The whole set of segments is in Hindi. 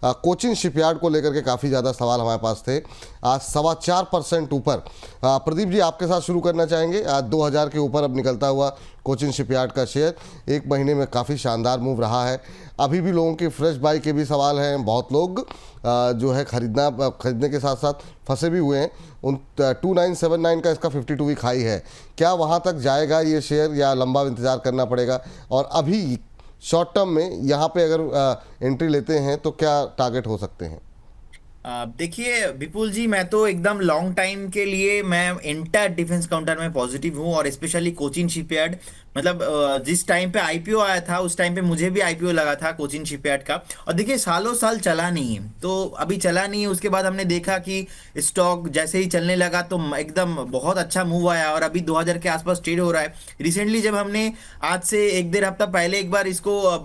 कोचिन शिपयार्ड को लेकर के काफ़ी ज़्यादा सवाल हमारे पास थे। आज 4.25% ऊपर। प्रदीप जी, आपके साथ शुरू करना चाहेंगे। आज 2000 के ऊपर अब निकलता हुआ कोचिन शिपयार्ड का शेयर एक महीने में काफ़ी शानदार मूव रहा है। अभी भी लोगों के फ्रेश बाई के भी सवाल हैं। बहुत लोग जो है खरीदने के साथ साथ फंसे भी हुए हैं। 2979 का इसका 52 वीक हाई है। क्या वहाँ तक जाएगा ये शेयर या लंबा इंतज़ार करना पड़ेगा? और अभी शॉर्ट टर्म में यहाँ पे अगर एंट्री लेते हैं तो क्या टारगेट हो सकते हैं? देखिए विपुल जी, मैं तो एकदम लॉन्ग टाइम के लिए मैं एंटायर डिफेंस काउंटर में पॉजिटिव हूँ, और स्पेशली कोचिन शिपयार्ड। मतलब जिस टाइम पे आईपीओ आया था उस टाइम पे मुझे भी आईपीओ लगा था कोचिन शिपयार्ड का, और देखिए सालों साल चला नहीं है, तो अभी चला नहीं है। उसके बाद हमने देखा कि स्टॉक जैसे ही चलने लगा तो एकदम बहुत अच्छा मूव आया, और अभी 2000 के आसपास ट्रेड हो रहा है। रिसेंटली जब हमने आज से एक डेढ़ हफ्ता पहले एक बार इसको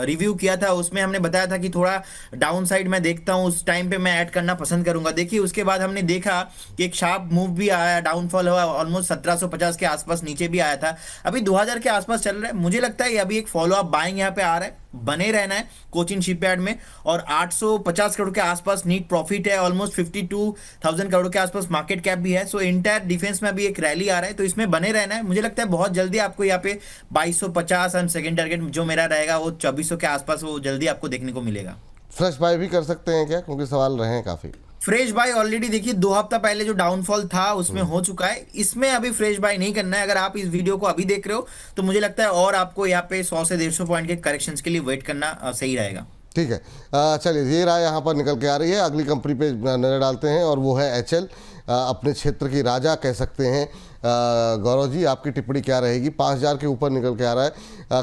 रिव्यू किया था, उसमें हमने बताया था कि थोड़ा डाउन साइड मैं देखता हूँ, उस टाइम पे मैं ऐड करना पसंद करूंगा। देखिए उसके बाद हमने देखा कि एक शार्प मूव भी आया, डाउनफॉल हुआ, ऑलमोस्ट 1750 के आसपास नीचे भी आया था, अभी 2000 के आसपास चल रहा है। मुझे लगता है अभी एक फॉलो अप बाइंग यहाँ पे आ रहा है, बने रहना है कोचिन शिपयार्ड में। और 850 करोड़ के आसपास नीट प्रॉफिट है, ऑलमोस्ट 52,000 करोड़ के आसपास मार्केट कैप भी है। सो इंटायर डिफेंस में अभी एक रैली आ रहा है, तो इसमें बने रहना है। मुझे लगता है बहुत जल्दी आपको यहाँ पे 2250 एंड सेकंड टारगेट जो मेरा रहेगा वो 2400 के आसपास, वो जल्दी आपको देखने को मिलेगा। फ्रेश बाय भी कर सकते हैं क्या, क्योंकि सवाल रहे हैं काफ़ी? फ्रेश बाय ऑलरेडी देखिए 2 हफ्ता पहले जो डाउनफॉल था उसमें हो चुका है, इसमें अभी फ्रेश बाय नहीं करना है। अगर आप इस वीडियो को अभी देख रहे हो तो मुझे लगता है और आपको यहाँ पे 100 से 150 पॉइंट के करेक्शंस के लिए वेट करना सही रहेगा। ठीक है। चलिए, ये राय यहाँ पर निकल के आ रही है। अगली कंपनी पे नज़र डालते हैं और वो है एचएल। अपने क्षेत्र की राजा कह सकते हैं। गौरव जी, आपकी टिप्पणी क्या रहेगी? 5000 के ऊपर निकल के आ रहा है।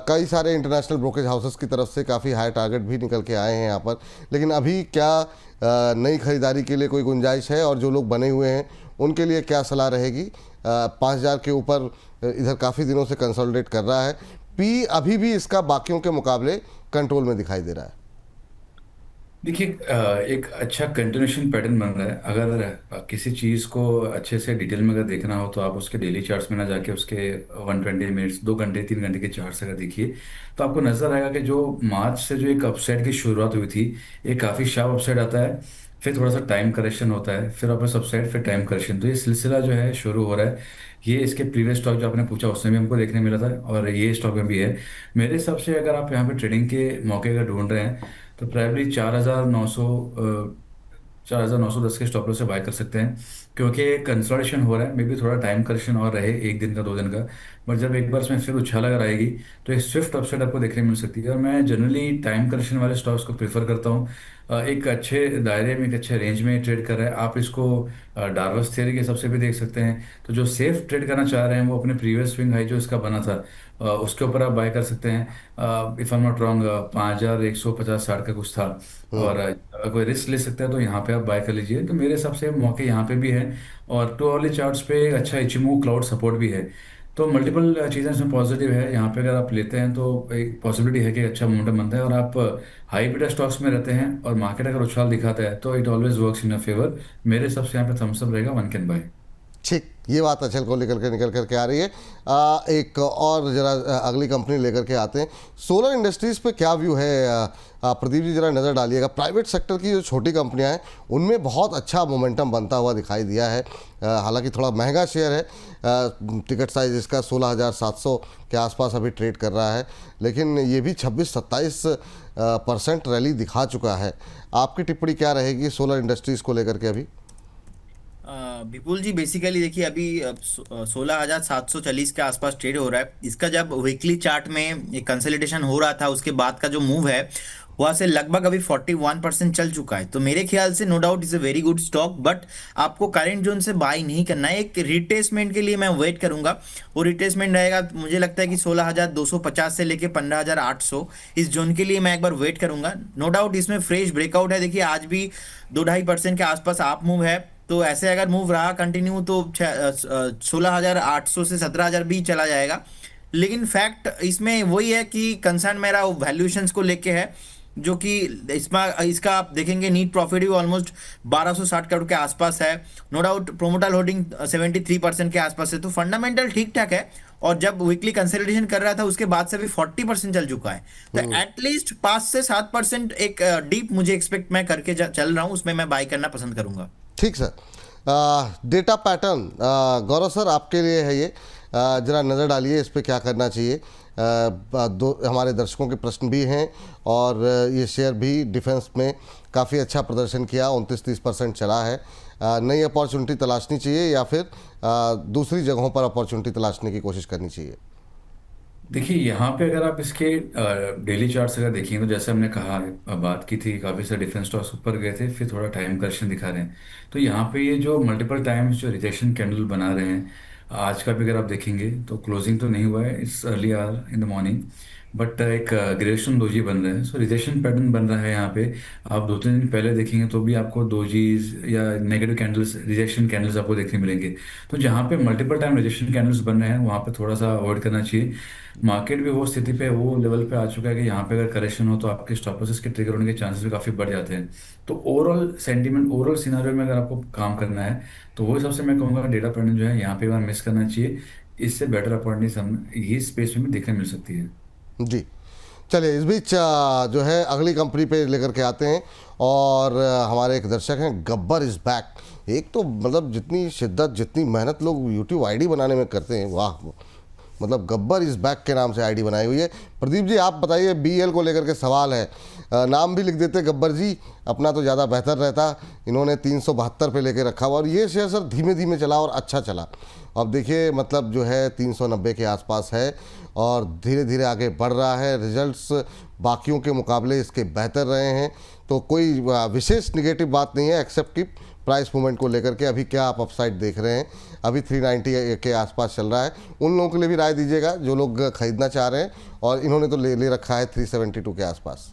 कई सारे इंटरनेशनल ब्रोकरेज हाउसेस की तरफ से काफ़ी हाई टारगेट भी निकल के आए हैं यहाँ पर, लेकिन अभी क्या नई खरीदारी के लिए कोई गुंजाइश है? और जो लोग बने हुए हैं उनके लिए क्या सलाह रहेगी? 5000 के ऊपर इधर काफ़ी दिनों से कंसोलिडेट कर रहा है। पी अभी भी इसका बाकियों के मुकाबले कंट्रोल में दिखाई दे रहा है। देखिए, एक अच्छा कंटिन्यूशन पैटर्न बन रहा है। अगर किसी चीज़ को अच्छे से डिटेल में अगर देखना हो तो आप उसके डेली चार्ट्स में ना जाके उसके 120 मिनट्स, 2 घंटे 3 घंटे के चार्ट्स अगर देखिए तो आपको नजर आएगा कि जो मार्च से जो एक अपसाइड की शुरुआत हुई थी, एक काफ़ी शार्प अपसाइड आता है, फिर थोड़ा सा टाइम करेक्शन होता है, फिर वापस अपसाइड, फिर टाइम करेक्शन। तो ये सिलसिला जो है शुरू हो रहा है। ये इसके प्रीवियस स्टॉक जो आपने पूछा उसमें भी हमको देखने मिला था, और ये स्टॉक में भी है। मेरे हिसाब से अगर आप यहाँ पे ट्रेडिंग के मौके अगर ढूंढ रहे हैं तो प्राइमली 4,910 के स्टॉप लॉस से बाय कर सकते हैं, क्योंकि कंसोलिडेशन हो रहा है। मे बी थोड़ा टाइम करेक्शन और रहे, एक दिन का 2 दिन का, बट जब एक बार इसमें फिर उछाल अगर आएगी तो एक स्विफ्ट अपसाइड आपको देखने मिल सकती है। और मैं जनरली टाइम करेक्शन वाले स्टॉक्स को प्रेफर करता हूँ। एक अच्छे दायरे में, एक अच्छे रेंज में ट्रेड कर रहा है। आप इसको डार्वस थ्योरी के हिसाब से भी देख सकते हैं। तो जो सेफ ट्रेड करना चाह रहे हैं वो अपने प्रीवियस स्विंग हाई जो इसका बना था उसके ऊपर आप बाय कर सकते हैं। If I am not wrong, 5150-60 का कुछ था। और अगर कोई रिस्क ले सकता है तो यहाँ पे आप बाय कर लीजिए। तो मेरे हिसाब से मौके यहाँ पे भी है, और टू आवरली चार्ट्स पे एक अच्छा इचिमू क्लाउड सपोर्ट भी है। तो मल्टीपल चीज़ें इसमें पॉजिटिव है। यहाँ पे अगर आप लेते हैं तो एक पॉसिबिलिटी है कि अच्छा मोमेंटम बनता है, और आप हाई बीटा स्टॉक्स में रहते हैं और मार्केट अगर उछाल दिखाता है तो it always works in your favour. मेरे हिसाब से यहाँ पे थम्स अप रहेगा, वन कैन बाय। ठीक, ये बात अचल को लेकर के निकल करके आ रही है। एक और जरा अगली कंपनी लेकर के आते हैं। सोलर इंडस्ट्रीज़ पे क्या व्यू है? प्रदीप जी, जरा नज़र डालिएगा। प्राइवेट सेक्टर की जो छोटी कंपनियां हैं उनमें बहुत अच्छा मोमेंटम बनता हुआ दिखाई दिया है। हालांकि थोड़ा महंगा शेयर है। टिकट साइज इसका 16,700 के आसपास अभी ट्रेड कर रहा है, लेकिन ये भी 26-27% रैली दिखा चुका है। आपकी टिप्पणी क्या रहेगी सोलर इंडस्ट्रीज़ को लेकर के अभी? विपुल जी, बेसिकली देखिए अभी 16,740 के आसपास ट्रेड हो रहा है। इसका जब वीकली चार्ट में एक कंसोलिडेशन हो रहा था उसके बाद का जो मूव है वहाँ से लगभग अभी 41% चल चुका है। तो मेरे ख्याल से no doubt is a very good stock, but आपको करंट जोन से बाय नहीं करना है। एक रिट्रेसमेंट के लिए मैं वेट करूंगा। वो रिट्रेसमेंट रहेगा मुझे लगता है कि 16,250 से लेके 15,800, इस जोन के लिए मैं एक बार वेट करूंगा। नो डाउट इसमें फ्रेश ब्रेकआउट है। देखिए आज भी 2-2.5% के आसपास आप मूव है, तो ऐसे अगर मूव रहा कंटिन्यू तो 16,800 से 17,000 भी चला जाएगा। लेकिन फैक्ट इसमें वही है कि कंसर्न मेरा वैल्यूएशंस को लेके है। जो कि इसमें इसका आप देखेंगे नीट प्रॉफिट भी ऑलमोस्ट 1260 करोड़ के आसपास है। नो डाउट प्रोमोटर होल्डिंग 73% के आसपास है, तो फंडामेंटल ठीक ठाक है। और जब वीकली कंसोलिडेशन कर रहा था उसके बाद से भी 40% चल चुका है। तो एटलीस्ट 5 से 7% एक डीप मुझे एक्सपेक्ट मैं करके चल रहा हूँ, उसमें मैं बाय करना पसंद करूंगा। ठीक सर। डेटा पैटर्न गौरव सर आपके लिए है ये, जरा नज़र डालिए इस पे क्या करना चाहिए। दो हमारे दर्शकों के प्रश्न भी हैं, और ये शेयर भी डिफेंस में काफ़ी अच्छा प्रदर्शन किया, 29-30% चला है। नई अपॉर्चुनिटी तलाशनी चाहिए या फिर दूसरी जगहों पर अपॉर्चुनिटी तलाशने की कोशिश करनी चाहिए? देखिए यहाँ पे अगर आप इसके डेली चार्ट्स अगर देखेंगे तो जैसे हमने कहा बात की थी, काफ़ी सारे डिफरेंस स्टॉक्स ऊपर गए थे, फिर थोड़ा टाइम करेक्शन दिखा रहे हैं। तो यहाँ पे ये जो मल्टीपल टाइम्स जो रिजेक्शन कैंडल बना रहे हैं, आज का भी अगर आप देखेंगे तो क्लोजिंग तो नहीं हुआ है, it's early hour in the morning, but एक ग्रेजुएशन दोजी बन रहा है। सो रिजेक्शन पैटर्न बन रहा है यहाँ पे। आप 2-3 दिन पहले देखेंगे तो भी आपको दोजीज या नेगेटिव कैंडल्स, रिजेक्शन कैंडल्स आपको देखने मिलेंगे। तो जहाँ पे मल्टीपल टाइम रिजेक्शन कैंडल्स बन रहे हैं वहाँ पे थोड़ा सा अवॉइड करना चाहिए। मार्केट भी वो स्थिति पे, वो लेवल पे आ चुका है कि यहाँ पे अगर करेक्शन हो तो आपके स्टॉप लॉसेस के ट्रिगर होने के चांसेस भी काफ़ी बढ़ जाते हैं। तो ओवरऑल सेंटीमेंट, ओवरऑल सिनारियो में अगर आपको काम करना है तो वो हिसाब से मैं कहूँगा डेटा पैटर्न जो है यहाँ पे एक बार मिस करना चाहिए। इससे बेटर अपॉर्चुनिटीज हम ये स्पेस में भी देखने मिल सकती है। जी। चलिए इस बीच जो है अगली कंपनी पे लेकर के आते हैं, और हमारे एक दर्शक हैं, गब्बर इज़ बैक। एक तो मतलब जितनी शिद्दत, जितनी मेहनत लोग यूट्यूब आईडी बनाने में करते हैं, वाह। मतलब गब्बर इज़ बैक के नाम से आईडी बनाई हुई है। प्रदीप जी आप बताइए, बीएल को लेकर के सवाल है। नाम भी लिख देते गब्बर जी, अपना तो ज़्यादा बेहतर रहता। इन्होंने 372 पे लेके रखा हुआ, और ये शेयर सर धीमे धीमे चला और अच्छा चला। अब देखिए मतलब जो है 390 के आसपास है, और धीरे धीरे आगे बढ़ रहा है। रिजल्ट्स बाकियों के मुकाबले इसके बेहतर रहे हैं, तो कोई विशेष निगेटिव बात नहीं है, एक्सेप्ट कि प्राइस मूवमेंट को लेकर के अभी क्या आप अपसाइड देख रहे हैं। अभी 390 के आसपास चल रहा है। उन लोगों के लिए भी राय दीजिएगा जो लोग खरीदना चाह रहे हैं, और इन्होंने तो ले रखा है 372 के आसपास।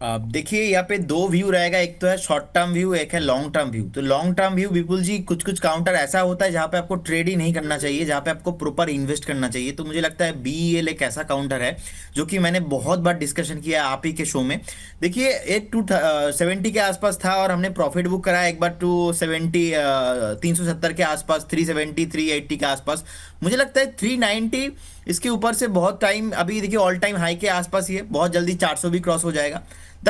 देखिए यहाँ पे दो व्यू रहेगा, एक तो है शॉर्ट टर्म व्यू, एक है लॉन्ग टर्म व्यू। तो लॉन्ग टर्म व्यू विपुल जी, कुछ कुछ काउंटर ऐसा होता है जहाँ पे आपको ट्रेड ही नहीं करना चाहिए, जहाँ पे आपको प्रॉपर इन्वेस्ट करना चाहिए। तो मुझे लगता है बीईएल एक ऐसा काउंटर है जो कि मैंने बहुत बार डिस्कशन किया है आप ही के शो में। देखिए एक 270 के आसपास था, और हमने प्रॉफिट बुक कराया एक बार 270, 370 के आसपास, 370 380 के आसपास। मुझे लगता है 390 इसके ऊपर से बहुत टाइम, अभी देखिए ऑल टाइम हाई के आसपास ही है, बहुत जल्दी 400 भी क्रॉस हो जाएगा। द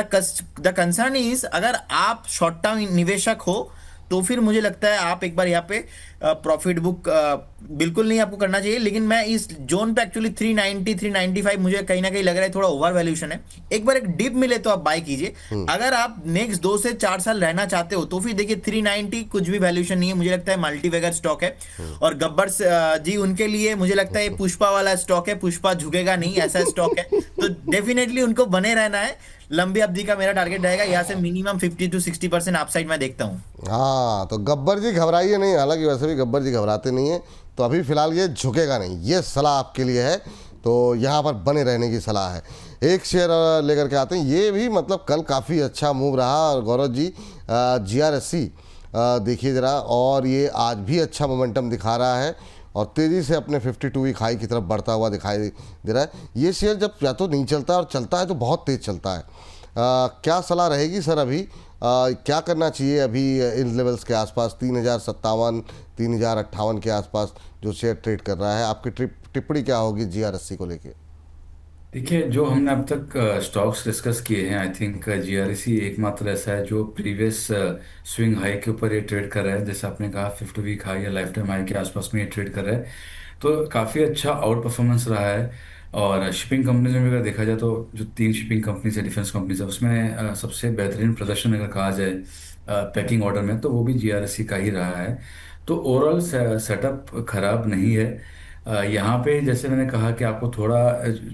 कंसर्न इज, अगर आप शॉर्ट टर्म निवेशक हो तो फिर मुझे लगता है आप एक बार यहाँ पे प्रॉफिट बुक बिल्कुल नहीं आपको करना चाहिए। लेकिन मैं इस जोन पे एक्चुअली 390 395 मुझे कहीं ना कहीं लग रहा है थोड़ा ओवर वैल्यूशन है। एक बार एक डिप मिले तो आप बाय कीजिए। अगर आप नेक्स्ट 2 से 4 साल रहना चाहते हो तो फिर देखिए 390 कुछ भी वैल्यूशन नहीं है, मुझे लगता है मल्टीवेगर स्टॉक है। और गब्बर जी उनके लिए मुझे लगता है पुष्पा वाला स्टॉक है, पुष्पा झुकेगा नहीं ऐसा स्टॉक है। तो डेफिनेटली उनको बने रहना है। लंबी अवधि का मेरा टारगेट रहेगा यहाँ से मिनिमम 50 to 60% अपसाइड मैं देखता हूँ। हाँ, तो गब्बर जी घबराइए नहीं, हालांकि वैसे भी गब्बर जी घबराते नहीं हैं। तो अभी फ़िलहाल ये झुकेगा नहीं, ये सलाह आपके लिए है, तो यहाँ पर बने रहने की सलाह है। एक शेयर लेकर के आते हैं, ये भी मतलब कल काफ़ी अच्छा मूव रहा। और गौरव जी GRSC देखिए ज़रा, और ये आज भी अच्छा मोमेंटम दिखा रहा है, और तेज़ी से अपने 52 वीक हाई की तरफ बढ़ता हुआ दिखाई दे रहा है। ये शेयर जब या तो नहीं चलता और चलता है तो बहुत तेज़ चलता है। क्या सलाह रहेगी सर अभी? क्या करना चाहिए अभी इन लेवल्स के आसपास, 3057 3058 के आसपास जो शेयर ट्रेड कर रहा है? आपकी टिप्पणी क्या होगी GRSC को लेके? देखिए जो हमने अब तक स्टॉक्स डिस्कस किए हैं, आई थिंक जीआरएसी एकमात्र ऐसा है जो प्रीवियस स्विंग हाई के ऊपर ये ट्रेड कर रहा है। जैसे आपने कहा 50 वीक हाई या लाइफ टाइम हाई के आसपास में ये ट्रेड कर रहा है, तो काफ़ी अच्छा आउट परफॉर्मेंस रहा है। और शिपिंग कंपनीज में भी अगर देखा जाए तो जो 3 शिपिंग कंपनीज है, डिफेंस कंपनीज है, उसमें सबसे बेहतरीन प्रदर्शन अगर कहा जाए पैकिंग ऑर्डर में तो वो भी जीआरएसी का ही रहा है। तो ओवरऑल सेटअप खराब नहीं है। यहाँ पे जैसे मैंने कहा कि आपको थोड़ा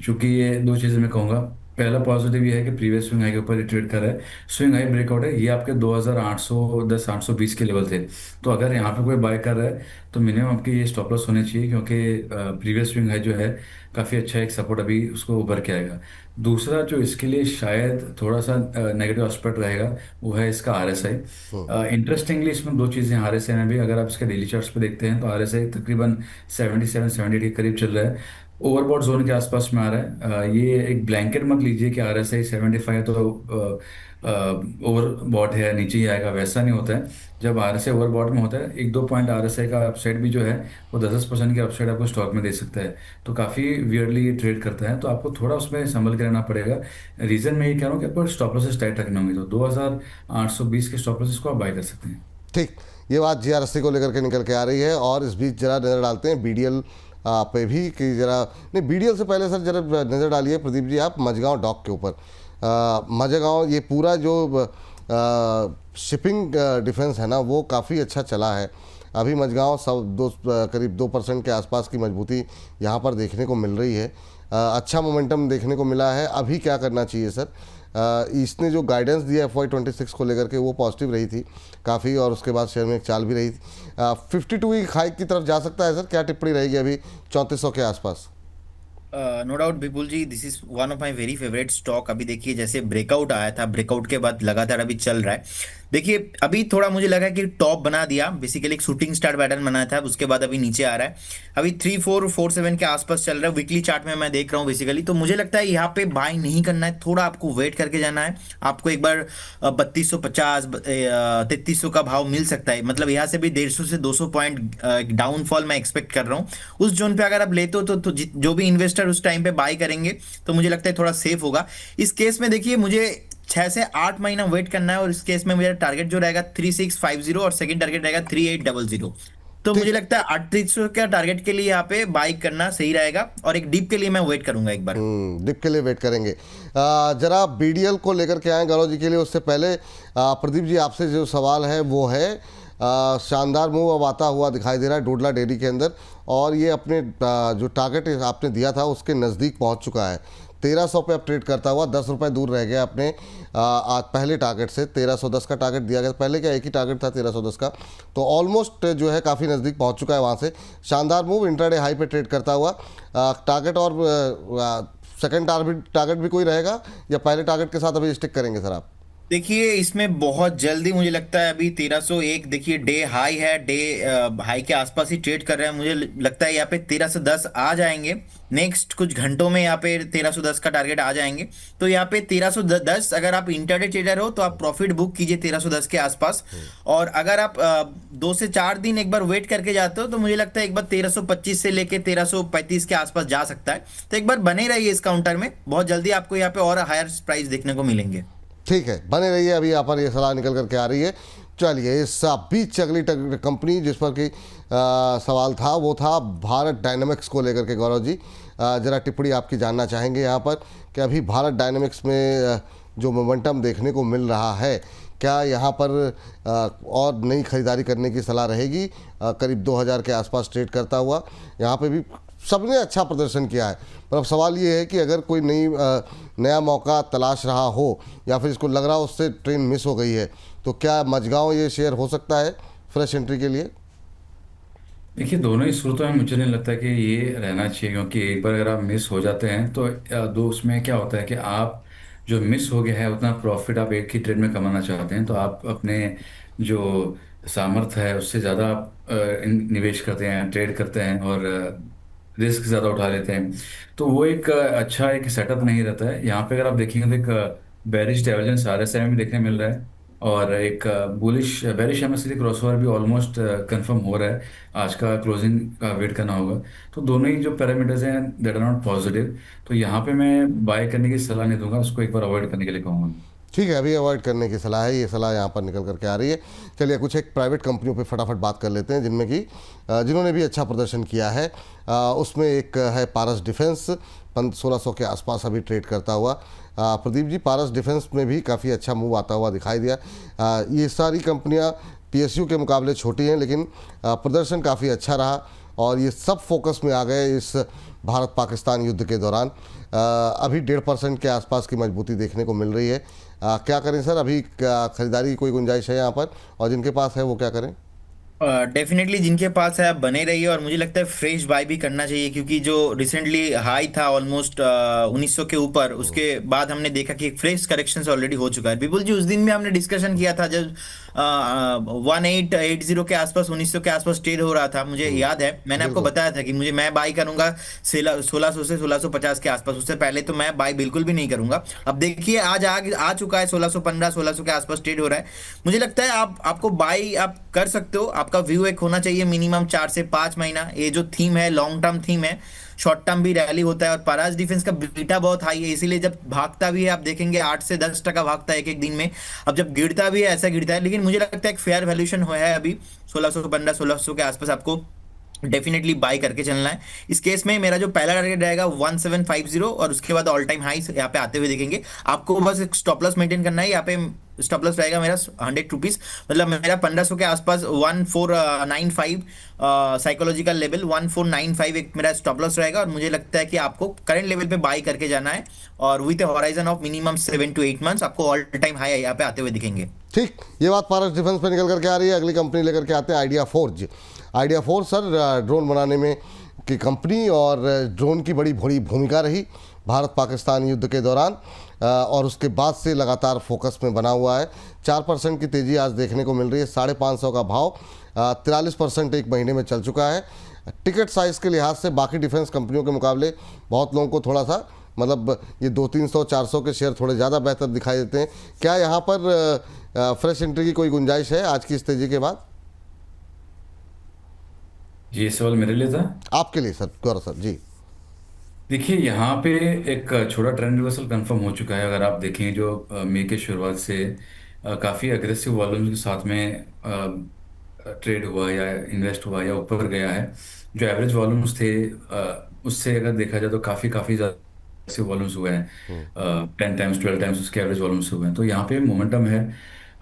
चूंकि ये दो चीज़ें मैं कहूँगा, पहला पॉजिटिव ये है कि प्रीवियस स्विंग हाई के ऊपर ट्रेड कर रहा है। स्विंग हाई ब्रेकआउट है, ये आपके 2810 820 के लेवल थे। तो अगर यहाँ पे कोई बाय कर रहा है तो मिनिमम आपके ये स्टॉप लॉस होने चाहिए, क्योंकि प्रीवियस स्विंग हाई जो है काफ़ी अच्छा एक सपोर्ट अभी उसको उभर के आएगा। दूसरा जो इसके लिए शायद थोड़ा सा नेगेटिव एस्पेक्ट रहेगा वो है इसका RSI। इंटरेस्टिंगली इसमें दो चीज़ें हैं RSI में भी। अगर आप इसके डेली चार्ट्स पे देखते हैं तो RSI तकरीबन 77 78 के करीब चल रहा है। ओवरबॉट जोन के आसपास में आ रहा है। ये एक ब्लैंकेट मत लीजिए कि RSI 75 तो ओवरबॉट है, नीचे ही आएगा, वैसा नहीं होता है। जब RSI ओवरबॉट में होता है, 1-2 पॉइंट RSI का अपसाइड भी जो है वो 10% की अपसाइड आपको स्टॉक में दे सकता है। तो काफ़ी वियरली ये ट्रेड करता है, तो आपको थोड़ा उसमें संभल के रहना पड़ेगा। रीज़न मैं ये कह रहा हूँ कि आपको स्टॉप लॉसेस टाइट रखने होंगे, तो 2820 के स्टॉप लॉसेस को आप बाय कर सकते हैं। ठीक, ये बात GRSC को लेकर के निकल के आ रही है। और इस बीच जरा नज़र डालते हैं BDL पे भी कि जरा, नहीं BDL से पहले सर जरा नज़र डालिए प्रदीप जी आप मझगांव डॉक के ऊपर। मझगांव ये पूरा जो शिपिंग डिफेंस है ना वो काफ़ी अच्छा चला है। अभी मझगांव करीब 2% के आसपास की मजबूती यहाँ पर देखने को मिल रही है। अच्छा मोमेंटम देखने को मिला है। अभी क्या करना चाहिए सर? इसने जो गाइडेंस दिया FY26 को लेकर के वो पॉजिटिव रही थी काफ़ी, और उसके बाद शेयर में एक चाल भी रही थी। 52 वीक हाइक की तरफ जा सकता है सर? क्या टिप्पणी रहेगी अभी 3400 के आसपास? No doubt Vipul ji, this is one of my very favourite stock. अभी देखिए जैसे ब्रेकआउट आया था, ब्रेकआउट के बाद लगातार अभी चल रहा है। देखिए अभी थोड़ा मुझे लगा कि टॉप बना दिया, बेसिकली एक शूटिंग स्टार पैटर्न बनाया था, उसके बाद अभी नीचे आ रहा है। अभी 3447 के आसपास चल रहा है वीकली चार्ट में, मैं देख रहा हूँ बेसिकली। तो मुझे लगता है यहाँ पे बाय नहीं करना है, थोड़ा आपको वेट करके जाना है। आपको एक बार 3250 3300 का भाव मिल सकता है, मतलब यहाँ से भी 150 से 200 पॉइंट डाउनफॉल मैं एक्सपेक्ट कर रहा हूँ। उस जोन पे अगर आप लेते हो तो जो भी इन्वेस्टर उस टाइम पे बाय करेंगे तो मुझे लगता है थोड़ा सेफ होगा। इस केस में देखिए मुझे 6 से 8 महीना वेट करना है, और इस केस में मेरा टारगेट जो रहेगा 3650 और सेकंड टारगेट रहेगा 3800। तो मुझे ठीक। लगता है 3800 का टारगेट के लिए यहाँ पे बाई करना सही रहेगा, और एक डीप के लिए मैं वेट करूंगा एक बार। डिप के लिए वेट करेंगे। जरा BDL को लेकर के आए गौरव जी के लिए। उससे पहले प्रदीप जी आपसे जो सवाल है वो है, शानदार मूव अब आता हुआ दिखाई दे रहा है डोडला डेयरी के अंदर, और ये अपने जो टारगेट आपने दिया था उसके नज़दीक पहुंच चुका है। 1300 पे अब ट्रेड करता हुआ 10 रुपये दूर रह गया अपने आज पहले टारगेट से। 1310 का टारगेट दिया गया, पहले क्या एक ही टारगेट था 1310 का, तो ऑलमोस्ट जो है काफ़ी नज़दीक पहुंच चुका है वहां से। शानदार मूव, इंट्राडे हाई पे ट्रेड करता हुआ। टारगेट और सेकंड टारगेट भी कोई रहेगा, या पहले टारगेट के साथ अभी स्टिक करेंगे सर आप? देखिए इसमें बहुत जल्दी मुझे लगता है अभी 1301, देखिए डे हाई है, डे हाई के आसपास ही ट्रेड कर रहे हैं। मुझे लगता है यहाँ पे 1310 आ जाएंगे नेक्स्ट कुछ घंटों में, यहाँ पे 1310 का टारगेट आ जाएंगे। तो यहाँ पे 1310 अगर आप इंटरडे ट्रेडर हो तो आप प्रॉफिट बुक कीजिए 1310 के आसपास। और अगर आप 2 से 4 दिन एक बार वेट करके जाते हो तो मुझे लगता है एक बार 1325 से लेके 1335 के आसपास जा सकता है। तो एक बार बने रहिए इस काउंटर में, बहुत जल्दी आपको यहाँ पे और हायर प्राइस देखने को मिलेंगे। ठीक है, बने रहिए। अभी यहाँ पर ये सलाह निकल करके आ रही है। चलिए इस बीच अगली कंपनी जिस पर कि सवाल था वो था भारत डायनामिक्स को लेकर के। गौरव जी जरा टिप्पणी आपकी जानना चाहेंगे यहाँ पर कि अभी भारत डायनामिक्स में जो मोमेंटम देखने को मिल रहा है, क्या यहाँ पर और नई खरीदारी करने की सलाह रहेगी? करीब 2000 के आसपास ट्रेड करता हुआ यहाँ पे भी सबने अच्छा प्रदर्शन किया है, पर अब सवाल ये है कि अगर कोई नया मौका तलाश रहा हो या फिर इसको लग रहा हो उससे ट्रेन मिस हो गई है, तो क्या मझगांव ये शेयर हो सकता है फ्रेश एंट्री के लिए? देखिए दोनों ही सूरतों में मुझे नहीं लगता कि ये रहना चाहिए, क्योंकि एक बार अगर आप मिस हो जाते हैं तो दो उसमें क्या होता है कि आप जो मिस हो गया है उतना प्रॉफिट आप एक ही ट्रेड में कमाना चाहते हैं, तो आप अपने जो सामर्थ्य है उससे ज़्यादा आप निवेश करते हैं, ट्रेड करते हैं, और रिस्क ज़्यादा उठा लेते हैं। तो वो एक अच्छा एक सेटअप नहीं रहता है। यहाँ पे अगर आप देखेंगे तो एक बेरिश डाइवर्जेंस RSI में भी देखने मिल रहा है, और एक बुलिश बेरिश MACD क्रॉसओवर भी ऑलमोस्ट कंफर्म हो रहा है। आज का क्लोजिंग का वेट करना होगा। तो दोनों ही जो पैरामीटर्स हैं दैट आर नॉट पॉजिटिव, तो यहाँ पे मैं बाय करने की सलाह नहीं दूंगा, उसको एक बार अवॉइड करने के लिए कहूँगा। ठीक है, अभी अवॉइड करने की सलाह है, ये सलाह यहाँ पर निकल करके आ रही है। चलिए कुछ एक प्राइवेट कंपनियों पे फटाफट बात कर लेते हैं जिनमें कि जिन्होंने भी अच्छा प्रदर्शन किया है। उसमें एक है पारस डिफेंस, 1600 के आसपास अभी ट्रेड करता हुआ। प्रदीप जी, पारस डिफेंस में भी काफ़ी अच्छा मूव आता हुआ दिखाई दिया। ये सारी कंपनियाँ PSU के मुकाबले छोटी हैं, लेकिन प्रदर्शन काफ़ी अच्छा रहा, और ये सब फोकस में आ गए इस भारत पाकिस्तान युद्ध के दौरान। अभी 1.5% के आसपास की मजबूती देखने को मिल रही है। क्या करें सर? अभी खरीदारी की कोई गुंजाइश है यहाँ पर, और जिनके पास है वो क्या करें? डेफिनेटली जिनके पास है आप बने रहिए, और मुझे लगता है फ्रेश बाय भी करना चाहिए, क्योंकि जो रिसेंटली हाई था ऑलमोस्ट 1900 के ऊपर, उसके बाद हमने देखा कि एक फ्रेश करेक्शन ऑलरेडी हो चुका है। विपुल जी उस दिन भी हमने डिस्कशन किया था जब 1880 के आसपास, 1900 के आसपास ट्रेड हो रहा था, मुझे याद है मैंने आपको बिल्कुल। बताया था कि मैं बाई करूंगा 1600 से 1650 के आसपास, उससे पहले तो मैं बाई बिल्कुल भी नहीं करूंगा। अब देखिए आज आ चुका है 1615, 1600 के आसपास ट्रेड हो रहा है। मुझे लगता है आपको बाई आप कर सकते हो। आपका व्यू एक होना चाहिए मिनिमम 4 से 5 महीना। ये जो थीम है लॉन्ग टर्म थीम है, शॉर्ट टर्म भी रैली होता है, और पराज डिफेंस का बीटा बहुत हाई है, इसीलिए जब भागता भी है आप देखेंगे 8 से 10% भागता है एक एक दिन में। अब जब गिरता भी है ऐसा गिरता है, लेकिन मुझे लगता है एक फेयर वैल्यूएशन हुआ है अभी 1615, 1600 के आसपास आपको डेफिनेटली बाय करके चलना है। इस केस में मेरा जो पहला टारगेट रहेगा 1750, और उसके बाद ऑल टाइम हाई यहाँ पे आते हुए देखेंगे। आपको बस एक स्टॉप लॉस मेंटेन करना है। यहाँ पे स्टॉप लॉस रहेगा मेरा 100 रुपीज, मतलब मेरा 1500 के आसपास 1495 साइकोलॉजिकल लेवल 1495 एक मेरा स्टॉप लॉस रहेगा। और मुझे लगता है कि आपको करंट लेवल पे बाय करके जाना है, और with horizon of minimum 7 to 8 months आपको ऑल टाइम हाई यहाँ पे आते हुए दिखेंगे। ठीक, ये बात पारस डिफेंस पे निकल करके आ रही है। अगली कंपनी लेकर के आते हैं idea forge. Idea forge sir drone बनाने में की कंपनी, और ड्रोन की बड़ी बड़ी भूमिका रही भारत पाकिस्तान युद्ध के दौरान, और उसके बाद से लगातार फोकस में बना हुआ है। 4% की तेज़ी आज देखने को मिल रही है, 550 का भाव, 43% एक महीने में चल चुका है। टिकट साइज़ के लिहाज से बाकी डिफेंस कंपनियों के मुकाबले बहुत लोगों को थोड़ा सा मतलब ये 200, 300, 400 के शेयर थोड़े ज़्यादा बेहतर दिखाई देते हैं। क्या यहाँ पर फ्रेश एंट्री की कोई गुंजाइश है आज की इस तेज़ी के बाद? जी, ये सवाल मेरे लिए था। आपके लिए सर, गौरव सर जी। देखिए, यहाँ पे एक छोटा ट्रेंड रिवर्सल कंफर्म हो चुका है। अगर आप देखें जो मई के शुरुआत से काफ़ी अग्रेसिव वॉल्यूम के साथ में ट्रेड हुआ या इन्वेस्ट हुआ या ऊपर गया है। जो एवरेज वॉल्यूम्स थे उससे अगर देखा जाए तो काफ़ी काफ़ी ज़्यादा वॉल्यूम्स हुए हैं। 10 टाइम्स 12 टाइम्स उसके एवरेज वॉल्यूम्स हुए हैं, तो यहाँ पे मोमेंटम है।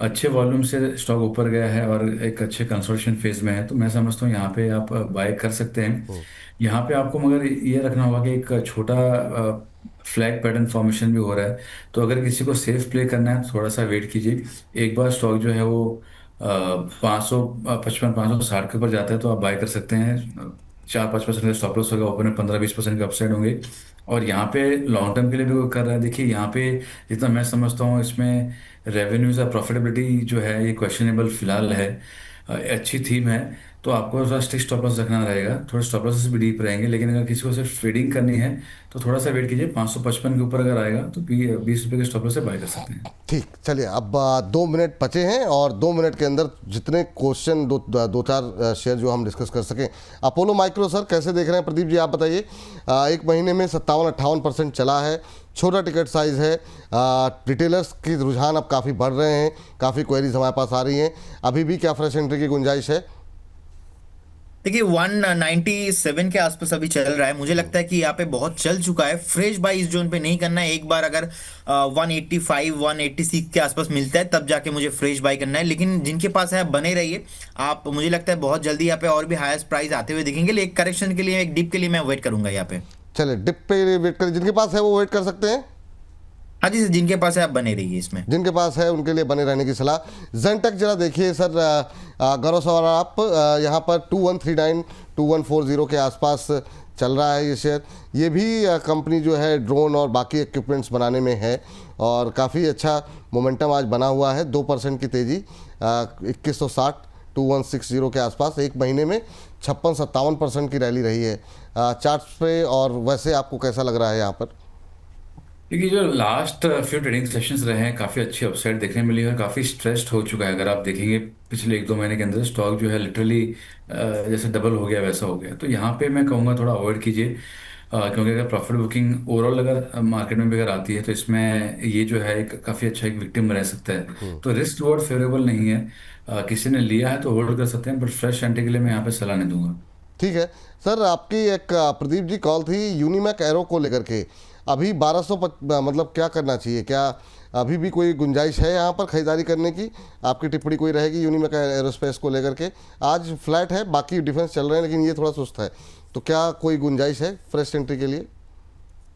अच्छे वॉल्यूम से स्टॉक ऊपर गया है और एक अच्छे कंसोलिडेशन फेज में है, तो मैं समझता हूँ यहाँ पे आप बाय कर सकते हैं। यहाँ पे आपको मगर ये रखना होगा कि एक छोटा फ्लैग पैटर्न फॉर्मेशन भी हो रहा है, तो अगर किसी को सेफ प्ले करना है तो थोड़ा सा वेट कीजिए। एक बार स्टॉक जो है वो 555 560 के ऊपर जाता है तो आप बाय कर सकते हैं। 4-5% का स्टॉप लॉस होगा, ऊपर में 15-20% के अपसाइड होंगे। और यहाँ पे लॉन्ग टर्म के लिए भी वो कर रहा है। देखिए यहाँ पे जितना मैं समझता हूँ इसमें रेवेन्यूज और प्रॉफिटेबिलिटी जो है ये क्वेश्चनेबल फिलहाल है। अच्छी थीम है, तो आपको थोड़ा स्टिक स्टॉप लॉस रखना रहेगा। थोड़े स्टॉप लॉसेस भी डीप रहेंगे, लेकिन अगर किसी को सिर्फ ट्रेडिंग करनी है तो थोड़ा सा वेट कीजिए। 555 के ऊपर अगर आएगा तो 20 रुपये के स्टॉप लॉस से बाय कर सकते हैं। ठीक, चलिए अब 2 मिनट बचे हैं, और 2 मिनट के अंदर जितने क्वेश्चन दो चार शेयर जो हम डिस्कस कर सकें। अपोलो माइक्रो सर कैसे देख रहे हैं? प्रदीप जी आप बताइए। एक महीने में 57-58% चला है, छोटा टिकट साइज़ है। रिटेलर्स की रुझान अब काफ़ी बढ़ रहे हैं, काफ़ी क्वेरीज हमारे पास आ रही हैं। अभी भी क्या फ्रेश एंट्री की गुंजाइश है? देखिए 197 के आसपास अभी चल रहा है, मुझे लगता है कि यहाँ पे बहुत चल चुका है। फ्रेश बाई इस जोन पे नहीं करना है। एक बार अगर 185 186 के आसपास मिलता है तब जाके मुझे फ्रेश बाई करना है। लेकिन जिनके पास है आप बने रहिए। आप, मुझे लगता है बहुत जल्दी यहाँ पे और भी हाईएस्ट प्राइस आते हुए दिखेंगे। लेकिन एक करेक्शन के लिए, एक डिप के लिए मैं वेट करूंगा यहाँ पे। चलिए डिप पे वेट करें, जिनके पास है वो वेट कर सकते हैं। हाँ जी सर, जिनके पास है आप बने रहिए इसमें। जिनके पास है उनके लिए बने रहने की सलाह। जेनटेक जरा देखिए सर, गौरव सवाल आप, यहाँ पर 2139 2140 के आसपास चल रहा है ये शेयर। ये भी कंपनी जो है ड्रोन और बाकी इक्विपमेंट्स बनाने में है, और काफ़ी अच्छा मोमेंटम आज बना हुआ है। 2% की तेज़ी, 2160 2160 के आसपास। एक महीने में 56-57% की रैली रही है चार्ट्स पे। और वैसे आपको कैसा लग रहा है यहाँ पर? देखिए, जो लास्ट फ्यू ट्रेडिंग सेशंस रहे हैं काफ़ी अच्छी अपसाइड देखने मिली है और काफ़ी स्ट्रेस्ड हो चुका है। अगर आप देखेंगे पिछले 1-2 महीने के अंदर स्टॉक जो है लिटरली जैसे डबल हो गया वैसा हो गया। तो यहाँ पे मैं कहूँगा थोड़ा अवॉइड कीजिए, क्योंकि अगर प्रॉफिट बुकिंग ओवरऑल अगर मार्केट में भी अगर आती है तो इसमें ये जो है एक काफ़ी अच्छा एक विक्टिम रह सकता है। तो रिस्क रिवॉर्ड फेवरेबल नहीं है। किसी ने लिया है तो होल्ड कर सकते हैं, बट फ्रेश एंट्री के लिए मैं यहाँ पे सलाह नहीं दूंगा। ठीक है सर, आपकी एक प्रदीप जी कॉल थी यूनिमैक एरो को लेकर के। अभी 1200 मतलब क्या करना चाहिए? क्या अभी भी कोई गुंजाइश है यहाँ पर खरीदारी करने की? आपकी टिप्पणी कोई रहेगी यूनिमैक एरोस्पेस को लेकर के? आज फ्लैट है, बाकी डिफेंस चल रहे हैं, लेकिन ये थोड़ा सुस्त है, तो क्या कोई गुंजाइश है फ्रेश एंट्री के लिए?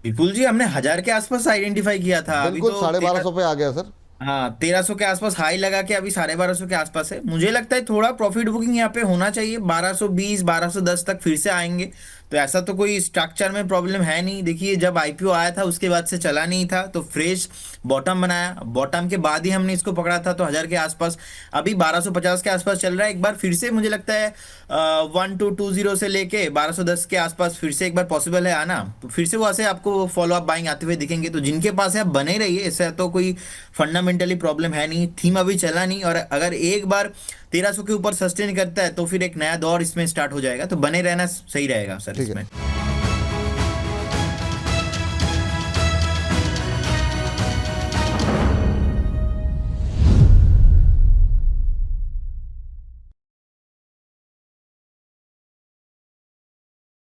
विपुल जी, हमने 1000 के आसपास आइडेंटिफाई किया था, अभी बिल्कुल तो 1250 पे आ गया सर। हाँ 1300 के आसपास हाई लगा के अभी 1250 के आसपास है। मुझे लगता है थोड़ा प्रॉफिट बुकिंग यहाँ पे होना चाहिए। 1220 1210 तक फिर से आएंगे तो ऐसा तो कोई स्ट्रक्चर में प्रॉब्लम है नहीं। देखिए जब आईपीओ आया था उसके बाद से चला नहीं था, तो फ्रेश बॉटम बनाया, बॉटम के बाद ही हमने इसको पकड़ा था, तो 1000 के आसपास, अभी 1250 के आसपास चल रहा है। एक बार फिर से मुझे लगता है 1220 से लेके 1210 के आसपास फिर से एक बार पॉसिबल है आना, तो फिर से वहां से आपको फॉलो अप बाइंग आते हुए दिखेंगे। तो जिनके पास है आप बने रहिए, ऐसा तो कोई फंडामेंटली प्रॉब्लम है नहीं, थीम अभी चला नहीं, और अगर एक बार 1300 के ऊपर सस्टेन करता है तो फिर एक नया दौर इसमें स्टार्ट हो जाएगा, तो बने रहना सही रहेगा सर ठीक है। इसमें।